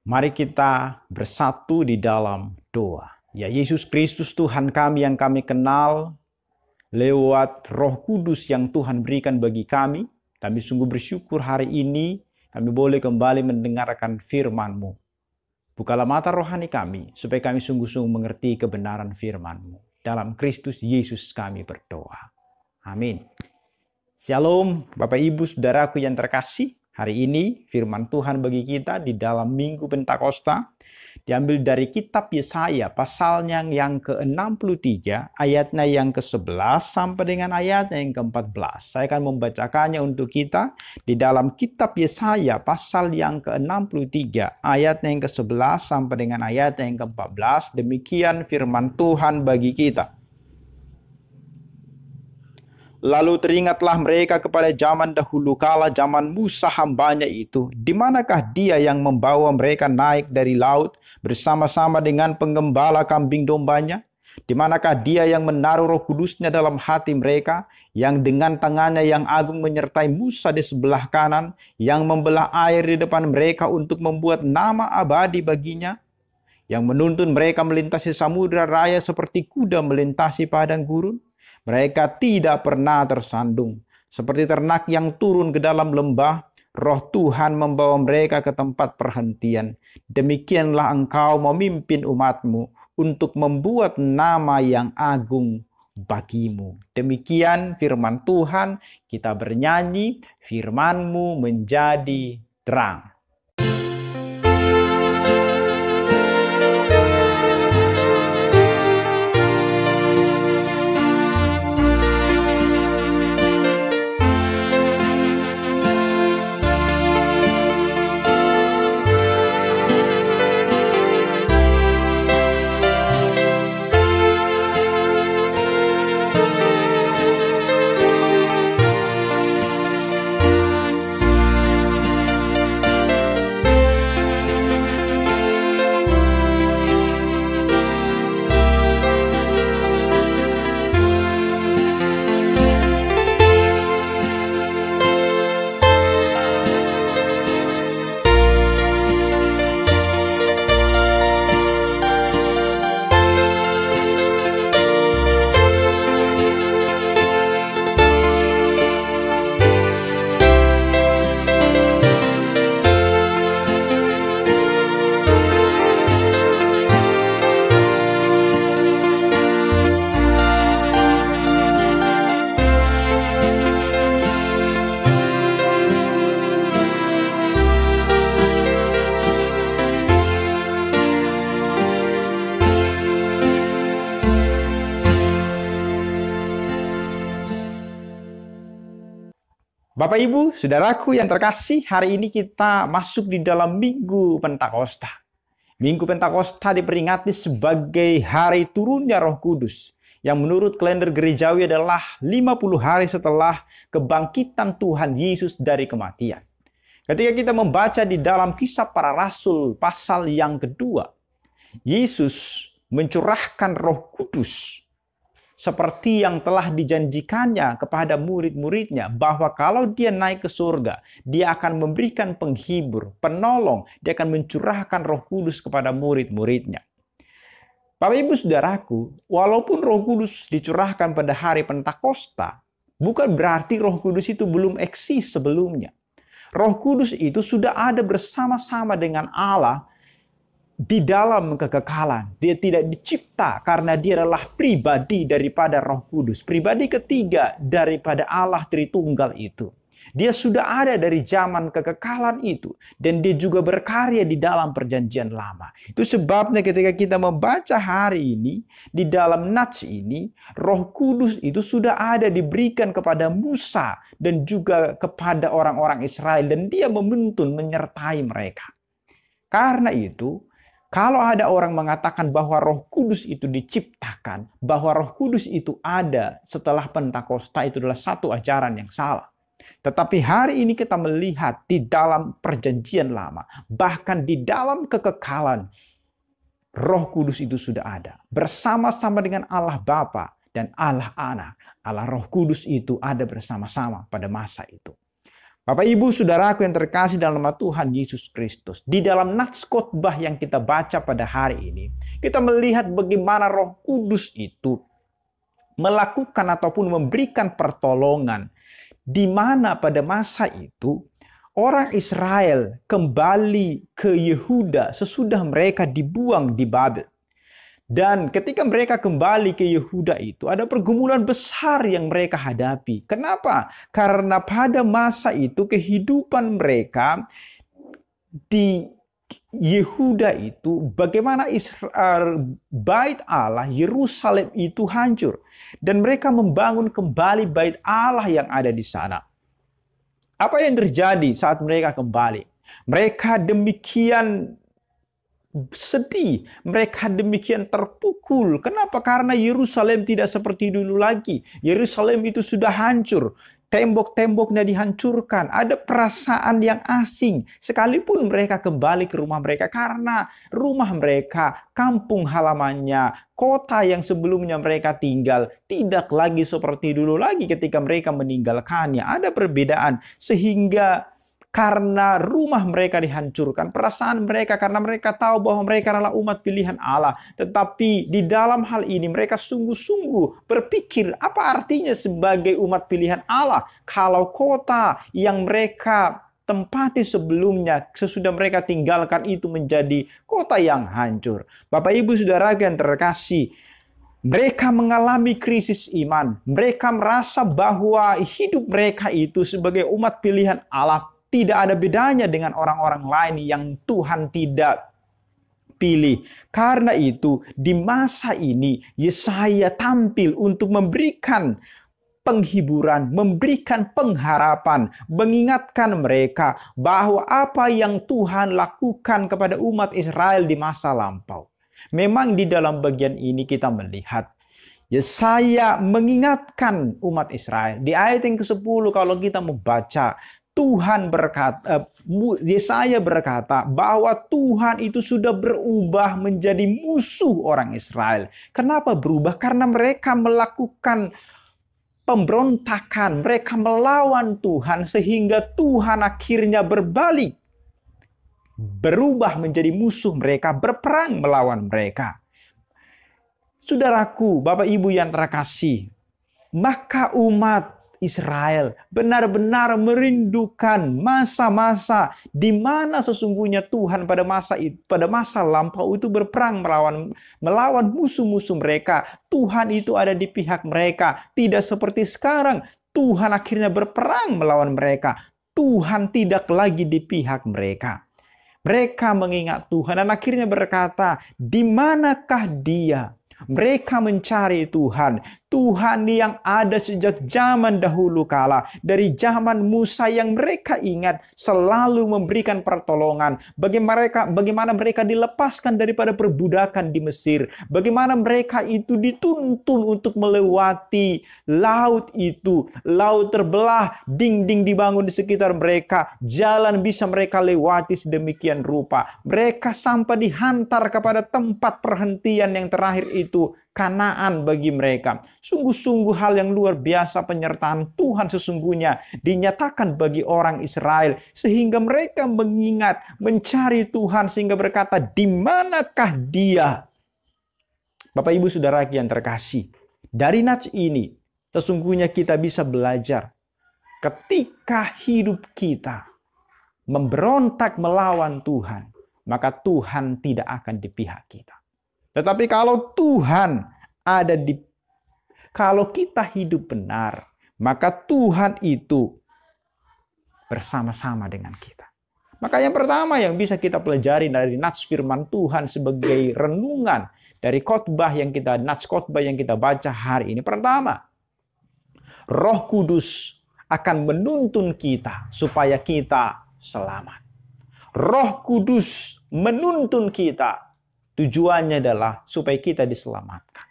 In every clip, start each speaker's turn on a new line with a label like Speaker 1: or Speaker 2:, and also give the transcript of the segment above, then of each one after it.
Speaker 1: Mari kita bersatu di dalam doa. Ya Yesus Kristus Tuhan kami yang kami kenal, lewat Roh Kudus yang Tuhan berikan bagi kami sungguh bersyukur hari ini kami boleh kembali mendengarkan firman-Mu. Bukalah mata rohani kami, supaya kami sungguh-sungguh mengerti kebenaran firman-Mu. Dalam Kristus Yesus kami berdoa. Amin. Shalom Bapak Ibu Saudaraku yang terkasih. Hari ini firman Tuhan bagi kita di dalam Minggu Pentakosta diambil dari kitab Yesaya pasalnya yang ke-63 ayatnya yang ke-11 sampai dengan ayatnya yang ke-14. Saya akan membacakannya untuk kita di dalam kitab Yesaya pasal yang ke-63 ayatnya yang ke-11 sampai dengan ayatnya yang ke-14. Demikian firman Tuhan bagi kita. Lalu teringatlah mereka kepada zaman dahulu kala, zaman Musa hambanya itu. Di manakah dia yang membawa mereka naik dari laut bersama-sama dengan penggembala kambing dombanya? Di manakah dia yang menaruh Roh Kudusnya dalam hati mereka, yang dengan tangannya yang agung menyertai Musa di sebelah kanan, yang membelah air di depan mereka untuk membuat nama abadi baginya, yang menuntun mereka melintasi samudera raya seperti kuda melintasi padang gurun? Mereka tidak pernah tersandung. Seperti ternak yang turun ke dalam lembah, Roh Tuhan membawa mereka ke tempat perhentian. Demikianlah engkau memimpin umat-Mu untuk membuat nama yang agung bagimu. Demikian firman Tuhan, kita bernyanyi, firman-Mu menjadi terang. Bapak Ibu, Saudaraku yang terkasih, hari ini kita masuk di dalam Minggu Pentakosta. Minggu Pentakosta diperingati sebagai hari turunnya Roh Kudus, yang menurut kalender gerejawi adalah 50 hari setelah kebangkitan Tuhan Yesus dari kematian. Ketika kita membaca di dalam Kisah Para Rasul pasal yang kedua, Yesus mencurahkan Roh Kudus seperti yang telah dijanjikannya kepada murid-muridnya, bahwa kalau dia naik ke surga, dia akan memberikan penghibur, penolong, dia akan mencurahkan Roh Kudus kepada murid-muridnya. Bapak Ibu Saudaraku, walaupun Roh Kudus dicurahkan pada hari Pentakosta, bukan berarti Roh Kudus itu belum eksis sebelumnya. Roh Kudus itu sudah ada bersama-sama dengan Allah di dalam kekekalan. Dia tidak dicipta karena dia adalah pribadi daripada Roh Kudus. Pribadi ketiga daripada Allah Tritunggal itu. Dia sudah ada dari zaman kekekalan itu. Dan dia juga berkarya di dalam perjanjian lama. Itu sebabnya ketika kita membaca hari ini, di dalam Nats ini, Roh Kudus itu sudah ada diberikan kepada Musa dan juga kepada orang-orang Israel. Dan dia menuntun, menyertai mereka. Karena itu, kalau ada orang mengatakan bahwa Roh Kudus itu diciptakan, bahwa Roh Kudus itu ada setelah Pentakosta, itu adalah satu ajaran yang salah. Tetapi hari ini kita melihat di dalam perjanjian lama, bahkan di dalam kekekalan, Roh Kudus itu sudah ada. Bersama-sama dengan Allah Bapa dan Allah Anak. Allah Roh Kudus itu ada bersama-sama pada masa itu. Bapak Ibu Saudaraku yang terkasih dalam nama Tuhan Yesus Kristus, di dalam nats khotbah yang kita baca pada hari ini, kita melihat bagaimana Roh Kudus itu melakukan ataupun memberikan pertolongan, di mana pada masa itu orang Israel kembali ke Yehuda sesudah mereka dibuang di Babel. Dan ketika mereka kembali ke Yehuda itu, ada pergumulan besar yang mereka hadapi. Kenapa? Karena pada masa itu kehidupan mereka di Yehuda itu, bagaimana bait Allah, Yerusalem itu hancur. Dan mereka membangun kembali bait Allah yang ada di sana. Apa yang terjadi saat mereka kembali? Mereka demikian sedih, mereka demikian terpukul. Kenapa? Karena Yerusalem tidak seperti dulu lagi. Yerusalem itu sudah hancur. Tembok-temboknya dihancurkan. Ada perasaan yang asing. Sekalipun mereka kembali ke rumah mereka, karena rumah mereka, kampung halamannya, kota yang sebelumnya mereka tinggal, tidak lagi seperti dulu lagi ketika mereka meninggalkannya. Ada perbedaan. Sehingga karena rumah mereka dihancurkan, perasaan mereka karena mereka tahu bahwa mereka adalah umat pilihan Allah. Tetapi di dalam hal ini mereka sungguh-sungguh berpikir, apa artinya sebagai umat pilihan Allah kalau kota yang mereka tempati sebelumnya, sesudah mereka tinggalkan itu menjadi kota yang hancur. Bapak Ibu Saudara yang terkasih, mereka mengalami krisis iman. Mereka merasa bahwa hidup mereka itu sebagai umat pilihan Allah tidak ada bedanya dengan orang-orang lain yang Tuhan tidak pilih. Karena itu, di masa ini Yesaya tampil untuk memberikan penghiburan, memberikan pengharapan, mengingatkan mereka bahwa apa yang Tuhan lakukan kepada umat Israel di masa lampau. Memang di dalam bagian ini kita melihat Yesaya mengingatkan umat Israel. Di ayat yang ke-10 kalau kita membaca, Tuhan berkata, Yesaya berkata bahwa Tuhan itu sudah berubah menjadi musuh orang Israel. Kenapa berubah? Karena mereka melakukan pemberontakan, mereka melawan Tuhan sehingga Tuhan akhirnya berbalik, berubah menjadi musuh mereka, berperang melawan mereka. Saudaraku, Bapak Ibu yang terkasih, maka umat Israel benar-benar merindukan masa-masa di mana sesungguhnya Tuhan pada masa lampau itu berperang melawan musuh-musuh mereka. Tuhan itu ada di pihak mereka, tidak seperti sekarang. Tuhan akhirnya berperang melawan mereka. Tuhan tidak lagi di pihak mereka. Mereka mengingat Tuhan dan akhirnya berkata, "Di manakah Dia?" Mereka mencari Tuhan. Tuhan yang ada sejak zaman dahulu kala. Dari zaman Musa yang mereka ingat selalu memberikan pertolongan. Bagaimana mereka dilepaskan daripada perbudakan di Mesir. Bagaimana mereka itu dituntun untuk melewati laut itu. Laut terbelah, dinding dibangun di sekitar mereka. Jalan bisa mereka lewati sedemikian rupa. Mereka sampai dihantar kepada tempat perhentian yang terakhir itu. Kanaan bagi mereka. Sungguh-sungguh hal yang luar biasa penyertaan Tuhan sesungguhnya dinyatakan bagi orang Israel. Sehingga mereka mengingat, mencari Tuhan sehingga berkata, "Di manakah Dia?" Bapak Ibu Saudara yang terkasih, dari nats ini sesungguhnya kita bisa belajar ketika hidup kita memberontak melawan Tuhan, maka Tuhan tidak akan di pihak kita. Tetapi kalau Tuhan kalau kita hidup benar, maka Tuhan itu bersama-sama dengan kita. Maka yang pertama yang bisa kita pelajari dari nats firman Tuhan sebagai renungan dari nats khotbah yang kita baca hari ini. Pertama, Roh Kudus akan menuntun kita supaya kita selamat. Roh Kudus menuntun kita. Tujuannya adalah supaya kita diselamatkan.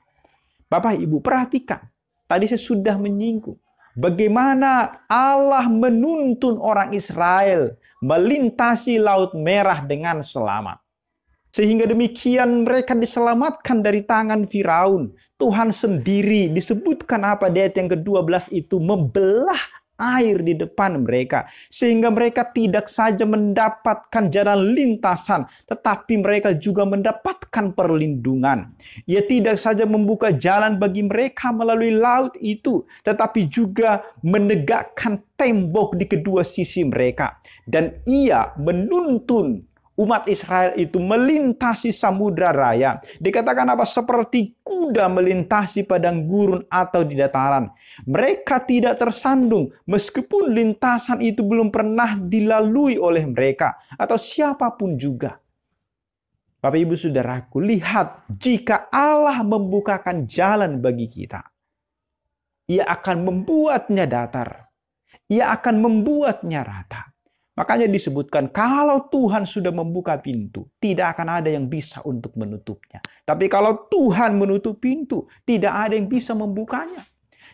Speaker 1: Bapak Ibu perhatikan. Tadi saya sudah menyinggung. Bagaimana Allah menuntun orang Israel melintasi Laut Merah dengan selamat. Sehingga demikian mereka diselamatkan dari tangan Firaun. Tuhan sendiri disebutkan apa di ayat yang ke-12 itu membelah air di depan mereka, sehingga mereka tidak saja mendapatkan jalan lintasan, tetapi mereka juga mendapatkan perlindungan. Ia tidak saja membuka jalan bagi mereka melalui laut itu, tetapi juga menegakkan tembok di kedua sisi mereka. Dan ia menuntun umat Israel itu melintasi samudra raya. Dikatakan apa? Seperti kuda melintasi padang gurun atau di dataran. Mereka tidak tersandung meskipun lintasan itu belum pernah dilalui oleh mereka atau siapapun juga. Bapak Ibu Saudaraku, lihat, jika Allah membukakan jalan bagi kita, Ia akan membuatnya datar. Ia akan membuatnya rata. Makanya disebutkan, kalau Tuhan sudah membuka pintu, tidak akan ada yang bisa untuk menutupnya. Tapi kalau Tuhan menutup pintu, tidak ada yang bisa membukanya.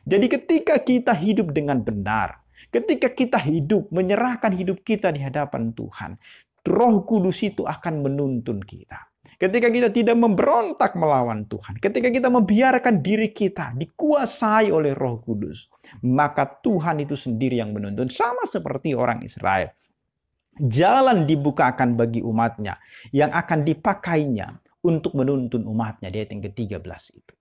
Speaker 1: Jadi ketika kita hidup dengan benar, ketika kita hidup, menyerahkan hidup kita di hadapan Tuhan, Roh Kudus itu akan menuntun kita. Ketika kita tidak memberontak melawan Tuhan, ketika kita membiarkan diri kita dikuasai oleh Roh Kudus, maka Tuhan itu sendiri yang menuntun. Sama seperti orang Israel. Jalan dibukakan bagi umatnya yang akan dipakainya untuk menuntun umatnya. Di ayat yang ke-13 itu.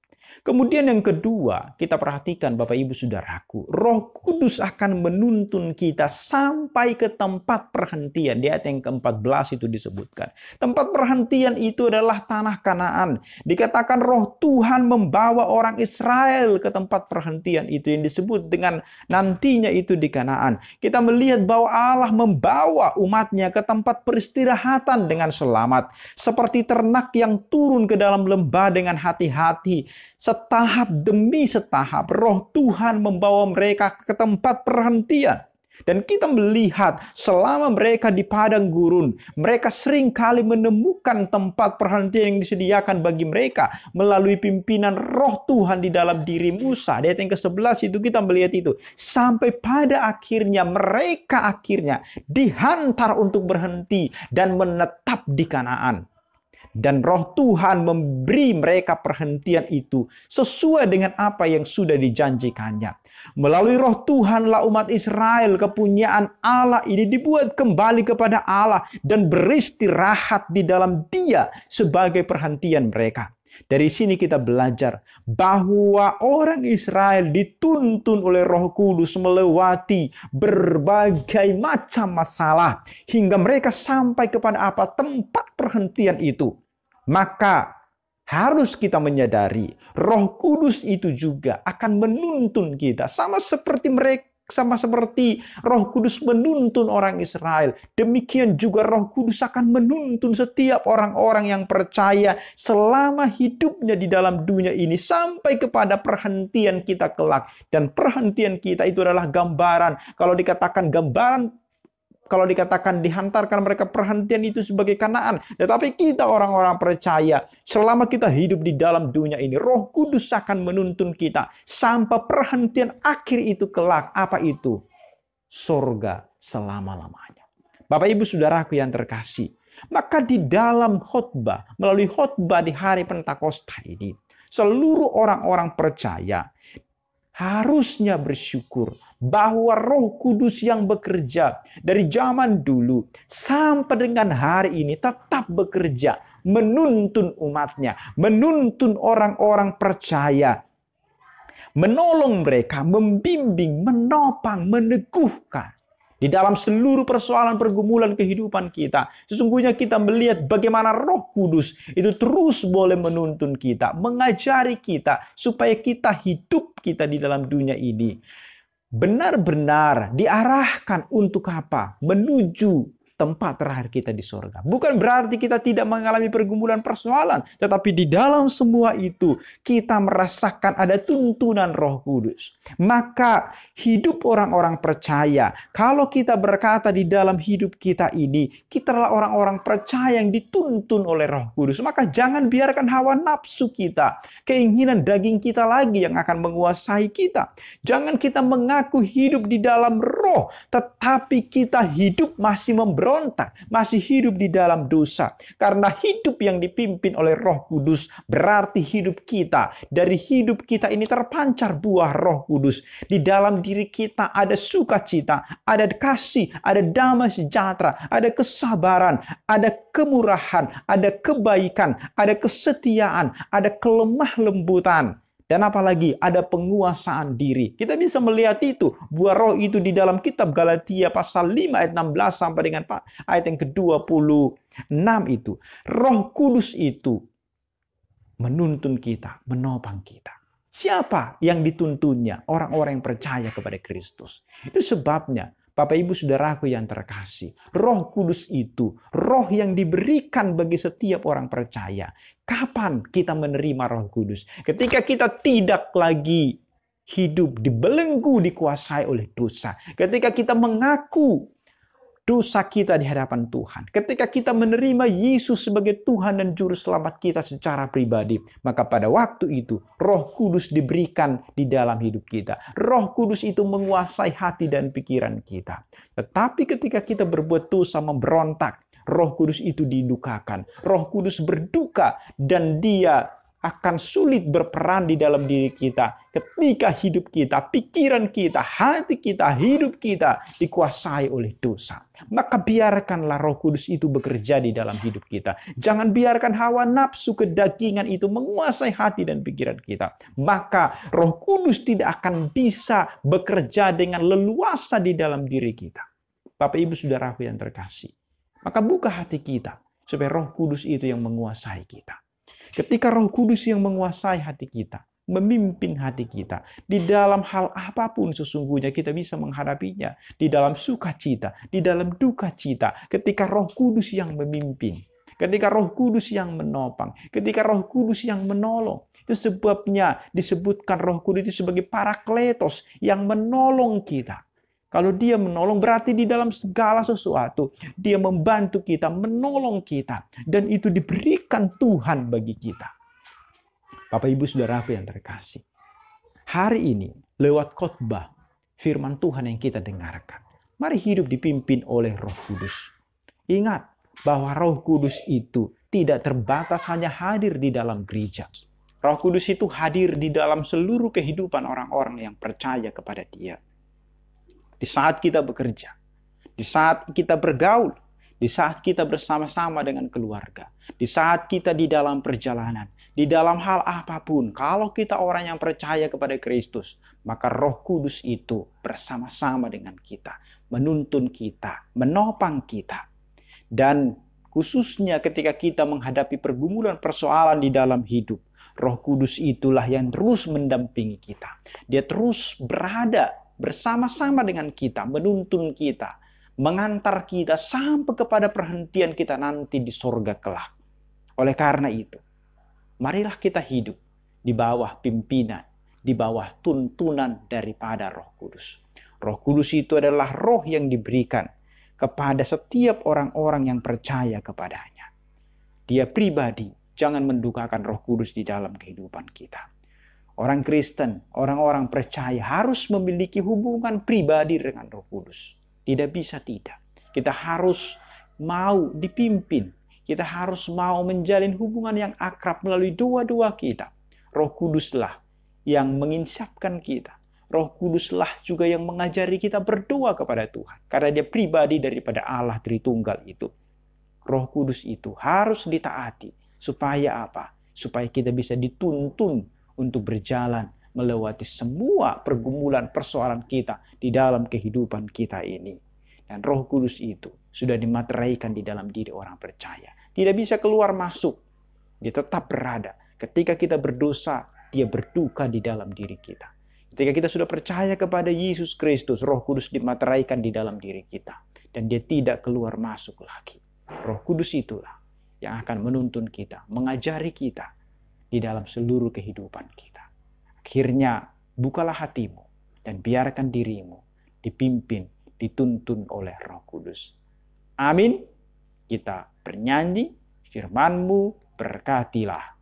Speaker 1: Kemudian yang kedua, kita perhatikan Bapak Ibu Saudaraku, Roh Kudus akan menuntun kita sampai ke tempat perhentian. Di ayat yang ke-14 itu disebutkan. Tempat perhentian itu adalah tanah Kanaan. Dikatakan Roh Tuhan membawa orang Israel ke tempat perhentian itu yang disebut dengan nantinya itu di Kanaan. Kita melihat bahwa Allah membawa umatnya ke tempat peristirahatan dengan selamat. Seperti ternak yang turun ke dalam lembah dengan hati-hati. Setahap demi setahap, Roh Tuhan membawa mereka ke tempat perhentian. Dan kita melihat selama mereka di padang gurun, mereka sering kali menemukan tempat perhentian yang disediakan bagi mereka melalui pimpinan Roh Tuhan di dalam diri Musa. Di ayat yang ke-11 itu kita melihat itu. Sampai pada akhirnya mereka dihantar untuk berhenti dan menetap di Kanaan. Dan Roh Tuhan memberi mereka perhentian itu sesuai dengan apa yang sudah dijanjikannya. Melalui Roh Tuhanlah umat Israel, kepunyaan Allah ini, dibuat kembali kepada Allah dan beristirahat di dalam Dia sebagai perhentian mereka. Dari sini kita belajar bahwa orang Israel dituntun oleh Roh Kudus melewati berbagai macam masalah hingga mereka sampai kepada apa? Tempat perhentian itu. Maka harus kita menyadari Roh Kudus itu juga akan menuntun kita sama seperti Roh Kudus menuntun orang Israel. Demikian juga Roh Kudus akan menuntun setiap orang-orang yang percaya selama hidupnya di dalam dunia ini sampai kepada perhentian kita kelak. Dan perhentian kita itu adalah gambaran. Kalau dikatakan dihantarkan mereka perhentian itu sebagai Kanaan. Tetapi kita orang-orang percaya, selama kita hidup di dalam dunia ini, Roh Kudus akan menuntun kita sampai perhentian akhir itu kelak. Apa itu? Surga selama-lamanya. Bapak Ibu Saudaraku yang terkasih, maka di dalam khotbah, melalui khotbah di hari Pentakosta ini, seluruh orang-orang percaya harusnya bersyukur bahwa Roh Kudus yang bekerja dari zaman dulu sampai dengan hari ini tetap bekerja menuntun umatnya, menuntun orang-orang percaya, menolong mereka, membimbing, menopang, meneguhkan di dalam seluruh persoalan pergumulan kehidupan kita. Sesungguhnya kita melihat bagaimana Roh Kudus itu terus boleh menuntun kita, mengajari kita supaya kita di dalam dunia ini benar-benar diarahkan untuk apa? Menuju tempat terakhir kita di surga. Bukan berarti kita tidak mengalami pergumulan persoalan, tetapi di dalam semua itu kita merasakan ada tuntunan Roh Kudus. Maka hidup orang-orang percaya, kalau kita berkata di dalam hidup kita ini, kita adalah orang-orang percaya yang dituntun oleh Roh Kudus. Maka jangan biarkan hawa nafsu kita, keinginan daging kita lagi yang akan menguasai kita. Jangan kita mengaku hidup di dalam roh, tetapi kita hidup masih memberontak memberontak, masih hidup di dalam dosa. Karena hidup yang dipimpin oleh Roh Kudus berarti hidup kita. Dari hidup kita ini terpancar buah Roh Kudus. Di dalam diri kita ada sukacita, ada kasih, ada damai sejahtera, ada kesabaran, ada kemurahan, ada kebaikan, ada kesetiaan, ada kelemah lembutan. Dan apalagi ada penguasaan diri. Kita bisa melihat itu. Buah roh itu di dalam kitab Galatia pasal 5 ayat 16 sampai dengan ayat yang ke-26 itu. Roh Kudus itu menuntun kita, menopang kita. Siapa yang dituntunnya? Orang-orang yang percaya kepada Kristus. Itu sebabnya Bapak Ibu Saudaraku yang terkasih, Roh Kudus itu roh yang diberikan bagi setiap orang percaya. Kapan kita menerima Roh Kudus? Ketika kita tidak lagi hidup dibelenggu, dikuasai oleh dosa. Ketika kita mengaku dosa kita di hadapan Tuhan. Ketika kita menerima Yesus sebagai Tuhan dan Juru Selamat kita secara pribadi. Maka pada waktu itu Roh Kudus diberikan di dalam hidup kita. Roh Kudus itu menguasai hati dan pikiran kita. Tetapi ketika kita berbuat dosa, memberontak, Roh Kudus itu didukakan. Roh Kudus berduka dan dia akan sulit berperan di dalam diri kita ketika hidup kita, pikiran kita, hati kita, hidup kita dikuasai oleh dosa. Maka biarkanlah Roh Kudus itu bekerja di dalam hidup kita. Jangan biarkan hawa nafsu kedagingan itu menguasai hati dan pikiran kita. Maka Roh Kudus tidak akan bisa bekerja dengan leluasa di dalam diri kita. Bapak Ibu Saudaraku yang terkasih, maka buka hati kita supaya Roh Kudus itu yang menguasai kita. Ketika Roh Kudus yang menguasai hati kita, memimpin hati kita, di dalam hal apapun sesungguhnya kita bisa menghadapinya. Di dalam sukacita, di dalam duka cita, ketika Roh Kudus yang memimpin, ketika Roh Kudus yang menopang, ketika Roh Kudus yang menolong. Itu sebabnya disebutkan Roh Kudus itu sebagai Parakletos yang menolong kita. Kalau dia menolong berarti di dalam segala sesuatu dia membantu kita, menolong kita. Dan itu diberikan Tuhan bagi kita. Bapak Ibu Saudaraku yang terkasih. Hari ini lewat khotbah firman Tuhan yang kita dengarkan. Mari hidup dipimpin oleh Roh Kudus. Ingat bahwa Roh Kudus itu tidak terbatas hanya hadir di dalam gereja. Roh Kudus itu hadir di dalam seluruh kehidupan orang-orang yang percaya kepada Dia. Di saat kita bekerja, di saat kita bergaul, di saat kita bersama-sama dengan keluarga, di saat kita di dalam perjalanan, di dalam hal apapun, kalau kita orang yang percaya kepada Kristus, maka Roh Kudus itu bersama-sama dengan kita, menuntun kita, menopang kita. Dan khususnya ketika kita menghadapi pergumulan persoalan di dalam hidup, Roh Kudus itulah yang terus mendampingi kita. Dia terus berada bersama-sama dengan kita, menuntun kita, mengantar kita sampai kepada perhentian kita nanti di sorga kelak. Oleh karena itu, marilah kita hidup di bawah pimpinan, di bawah tuntunan daripada Roh Kudus. Roh Kudus itu adalah roh yang diberikan kepada setiap orang-orang yang percaya kepadanya. Dia pribadi, jangan mendukakan Roh Kudus di dalam kehidupan kita. Orang Kristen, orang-orang percaya harus memiliki hubungan pribadi dengan Roh Kudus. Tidak bisa tidak. Kita harus mau dipimpin. Kita harus mau menjalin hubungan yang akrab melalui doa-doa kita. Roh Kuduslah yang menginsapkan kita. Roh Kuduslah juga yang mengajari kita berdoa kepada Tuhan. Karena dia pribadi daripada Allah Tritunggal itu. Roh Kudus itu harus ditaati. Supaya apa? Supaya kita bisa dituntun untuk berjalan melewati semua pergumulan persoalan kita di dalam kehidupan kita ini. Dan Roh Kudus itu sudah dimateraikan di dalam diri orang percaya. Tidak bisa keluar masuk. Dia tetap berada. Ketika kita berdosa, dia berduka di dalam diri kita. Ketika kita sudah percaya kepada Yesus Kristus, Roh Kudus dimateraikan di dalam diri kita. Dan dia tidak keluar masuk lagi. Roh Kudus itulah yang akan menuntun kita, mengajari kita di dalam seluruh kehidupan kita. Akhirnya, bukalah hatimu dan biarkan dirimu dipimpin, dituntun oleh Roh Kudus. Amin. Kita bernyanyi, firman-Mu berkatilah.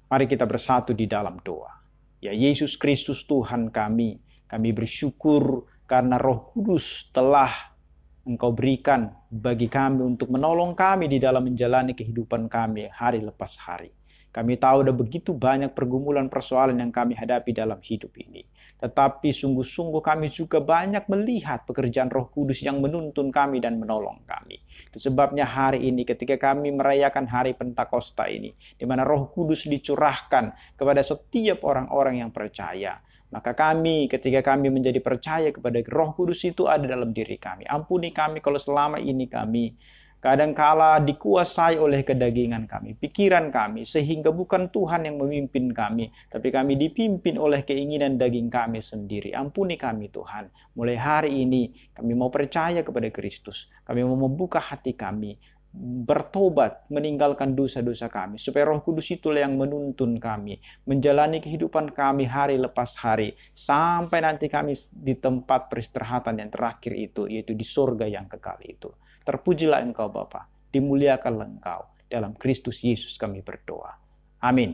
Speaker 1: Mari kita bersatu di dalam doa. Ya Yesus Kristus Tuhan kami bersyukur karena Roh Kudus telah Engkau berikan bagi kami untuk menolong kami di dalam menjalani kehidupan kami hari lepas hari. Kami tahu ada begitu banyak pergumulan persoalan yang kami hadapi dalam hidup ini. Tetapi sungguh-sungguh kami juga banyak melihat pekerjaan Roh Kudus yang menuntun kami dan menolong kami. Itu sebabnya hari ini ketika kami merayakan hari Pentakosta ini, di mana Roh Kudus dicurahkan kepada setiap orang-orang yang percaya, maka kami ketika kami menjadi percaya kepada Roh Kudus itu ada dalam diri kami. Ampuni kami kalau selama ini kami kadangkala dikuasai oleh kedagingan kami, pikiran kami, sehingga bukan Tuhan yang memimpin kami, tapi kami dipimpin oleh keinginan daging kami sendiri. Ampuni kami Tuhan. Mulai hari ini kami mau percaya kepada Kristus. Kami mau membuka hati kami, bertobat, meninggalkan dosa-dosa kami, supaya Roh Kudus itulah yang menuntun kami, menjalani kehidupan kami hari lepas hari, sampai nanti kami di tempat peristirahatan yang terakhir itu, yaitu di surga yang kekal itu. Terpujilah Engkau Bapa, dimuliakanlah Engkau. Dalam Kristus Yesus kami berdoa. Amin.